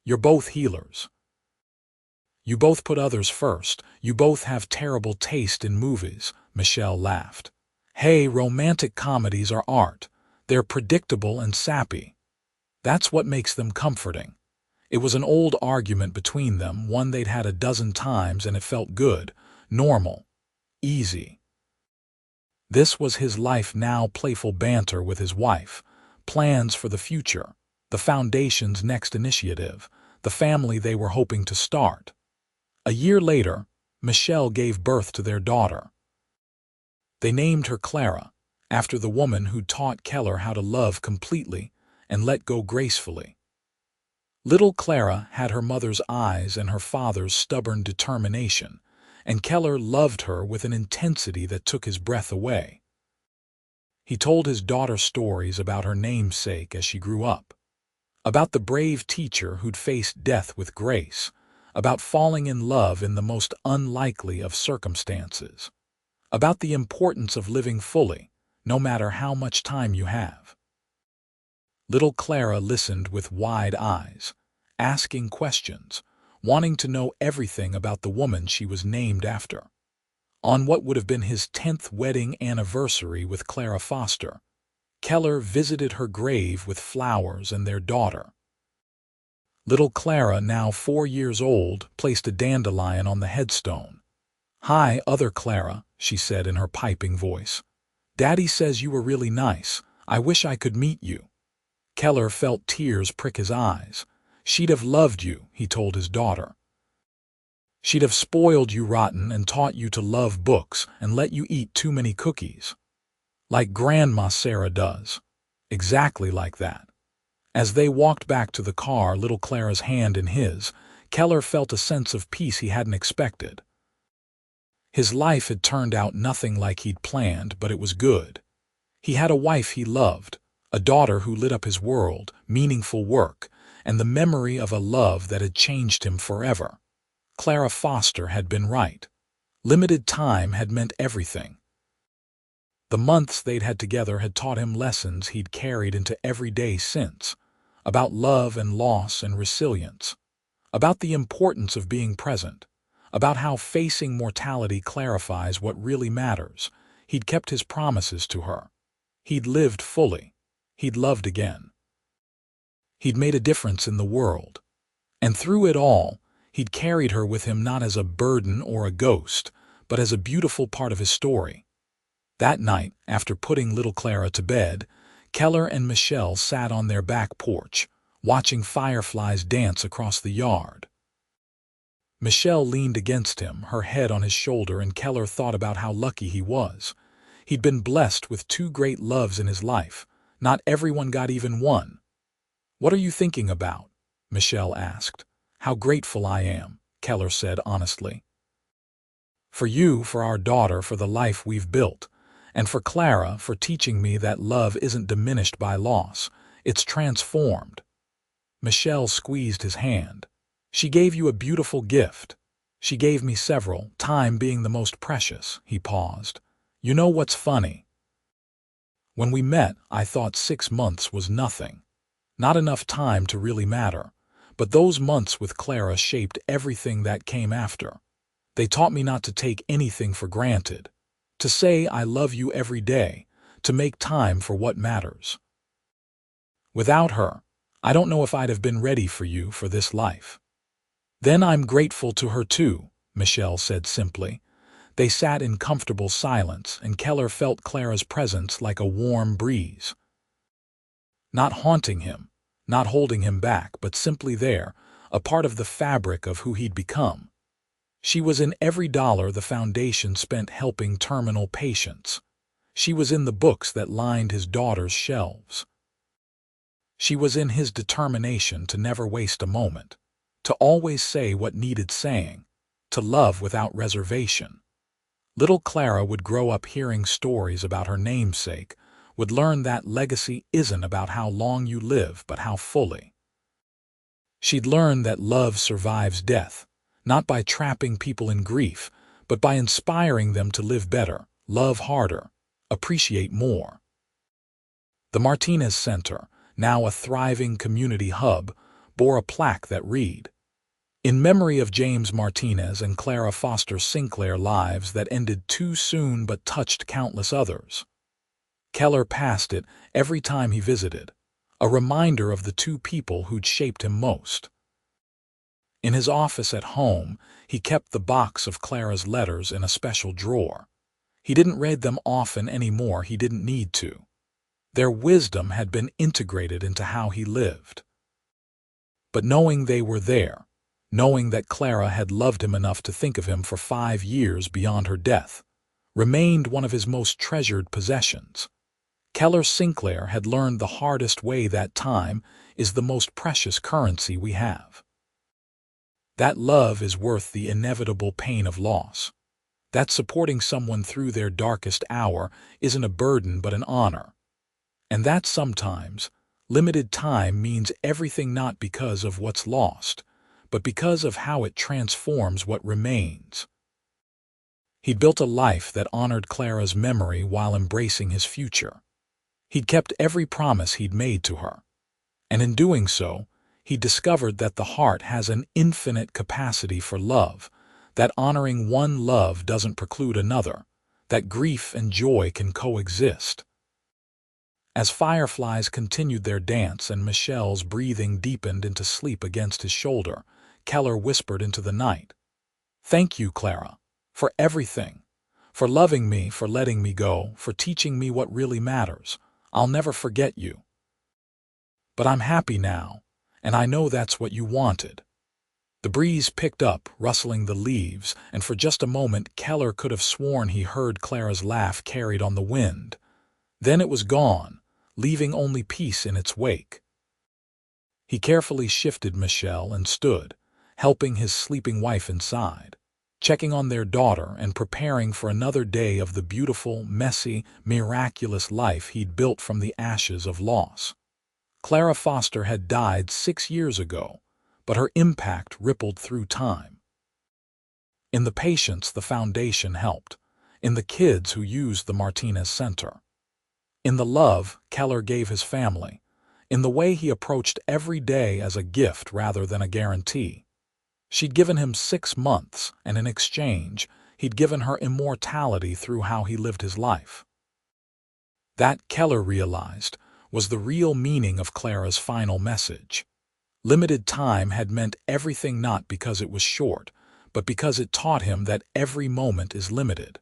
"You're both healers. You both put others first. You both have terrible taste in movies," Michelle laughed. "Hey, romantic comedies are art. They're predictable and sappy. That's what makes them comforting." It was an old argument between them, one they'd had a dozen times, and it felt good, normal, easy. This was his life now, playful banter with his wife, plans for the future, the foundation's next initiative, the family they were hoping to start. A year later, Michelle gave birth to their daughter. They named her Clara, after the woman who taught Keller how to love completely and let go gracefully. Little Clara had her mother's eyes and her father's stubborn determination, and Keller loved her with an intensity that took his breath away. He told his daughter stories about her namesake as she grew up, about the brave teacher who'd faced death with grace, about falling in love in the most unlikely of circumstances, about the importance of living fully, no matter how much time you have. Little Clara listened with wide eyes, asking questions, wanting to know everything about the woman she was named after. On what would have been his 10th wedding anniversary with Clara Foster, Keller visited her grave with flowers and their daughter. Little Clara, now 4 years old, placed a dandelion on the headstone. "Hi, other Clara," she said in her piping voice. "Daddy says you were really nice. I wish I could meet you." Keller felt tears prick his eyes. "She'd have loved you," he told his daughter. "She'd have spoiled you rotten and taught you to love books and let you eat too many cookies. Like Grandma Sarah does. Exactly like that." As they walked back to the car, little Clara's hand in his, Keller felt a sense of peace he hadn't expected. His life had turned out nothing like he'd planned, but it was good. He had a wife he loved, a daughter who lit up his world, meaningful work, and the memory of a love that had changed him forever. Clara Foster had been right. Limited time had meant everything. The months they'd had together had taught him lessons he'd carried into every day since, about love and loss and resilience, about the importance of being present, about how facing mortality clarifies what really matters. He'd kept his promises to her. He'd lived fully. He'd loved again. He'd made a difference in the world. And through it all, he'd carried her with him not as a burden or a ghost, but as a beautiful part of his story. That night, after putting little Clara to bed, Keller and Michelle sat on their back porch, watching fireflies dance across the yard. Michelle leaned against him, her head on his shoulder, and Keller thought about how lucky he was. He'd been blessed with 2 great loves in his life. Not everyone got even one. "What are you thinking about?" Michelle asked. "How grateful I am," Keller said honestly. "For you, for our daughter, for the life we've built, and for Clara, for teaching me that love isn't diminished by loss, it's transformed." Michelle squeezed his hand. "She gave you a beautiful gift. She gave me several, time being the most precious." He paused. "You know what's funny? When we met, I thought 6 months was nothing. Not enough time to really matter. But those months with Clara shaped everything that came after. They taught me not to take anything for granted, to say I love you every day, to make time for what matters. Without her, I don't know if I'd have been ready for you for this life." "Then I'm grateful to her too," Michelle said simply. They sat in comfortable silence, and Keller felt Clara's presence like a warm breeze. Not haunting him, not holding him back, but simply there, a part of the fabric of who he'd become. She was in every dollar the foundation spent helping terminal patients. She was in the books that lined his daughter's shelves. She was in his determination to never waste a moment, to always say what needed saying, to love without reservation. Little Clara would grow up hearing stories about her namesake, would learn that legacy isn't about how long you live, but how fully. She'd learn that love survives death, not by trapping people in grief, but by inspiring them to live better, love harder, appreciate more. The Martinez Center, now a thriving community hub, bore a plaque that read, "In memory of James Martinez and Clara Foster Sinclair, lives that ended too soon but touched countless others." Keller passed it every time he visited, a reminder of the two people who'd shaped him most. In his office at home, he kept the box of Clara's letters in a special drawer. He didn't read them often anymore, he didn't need to. Their wisdom had been integrated into how he lived. But knowing they were there, knowing that Clara had loved him enough to think of him for 5 years beyond her death, remained one of his most treasured possessions. Keller Sinclair had learned the hardest way that time is the most precious currency we have. That love is worth the inevitable pain of loss. That supporting someone through their darkest hour isn't a burden but an honor. And that sometimes, limited time means everything, not because of what's lost, but because of how it transforms what remains. He'd built a life that honored Clara's memory while embracing his future. He'd kept every promise he'd made to her. And in doing so, he discovered that the heart has an infinite capacity for love, that honoring one love doesn't preclude another, that grief and joy can coexist. As fireflies continued their dance and Michelle's breathing deepened into sleep against his shoulder, Keller whispered into the night, "Thank you, Clara, for everything, for loving me, for letting me go, for teaching me what really matters. I'll never forget you. But I'm happy now, and I know that's what you wanted." The breeze picked up, rustling the leaves, and for just a moment Keller could have sworn he heard Clara's laugh carried on the wind. Then it was gone, leaving only peace in its wake. He carefully shifted Michelle and stood, helping his sleeping wife inside, checking on their daughter and preparing for another day of the beautiful, messy, miraculous life he'd built from the ashes of loss. Clara Foster had died 6 years ago, but her impact rippled through time. In the patients the foundation helped, in the kids who used the Martinez Center, in the love Keller gave his family, in the way he approached every day as a gift rather than a guarantee. She'd given him 6 months, and in exchange, he'd given her immortality through how he lived his life. That, Keller realized, was the real meaning of Clara's final message. Limited time had meant everything, not because it was short, but because it taught him that every moment is limited.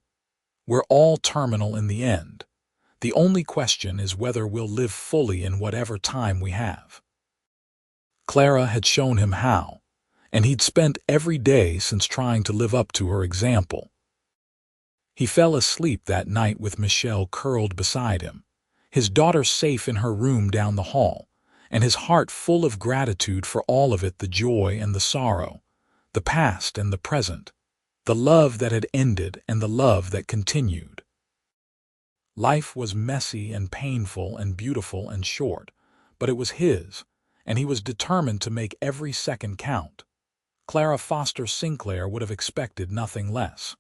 We're all terminal in the end. The only question is whether we'll live fully in whatever time we have. Clara had shown him how, and he'd spent every day since trying to live up to her example. He fell asleep that night with Michelle curled beside him, his daughter safe in her room down the hall, and his heart full of gratitude for all of it, the joy and the sorrow, the past and the present, the love that had ended and the love that continued. Life was messy and painful and beautiful and short, but it was his, and he was determined to make every second count. Clara Foster Sinclair would have expected nothing less.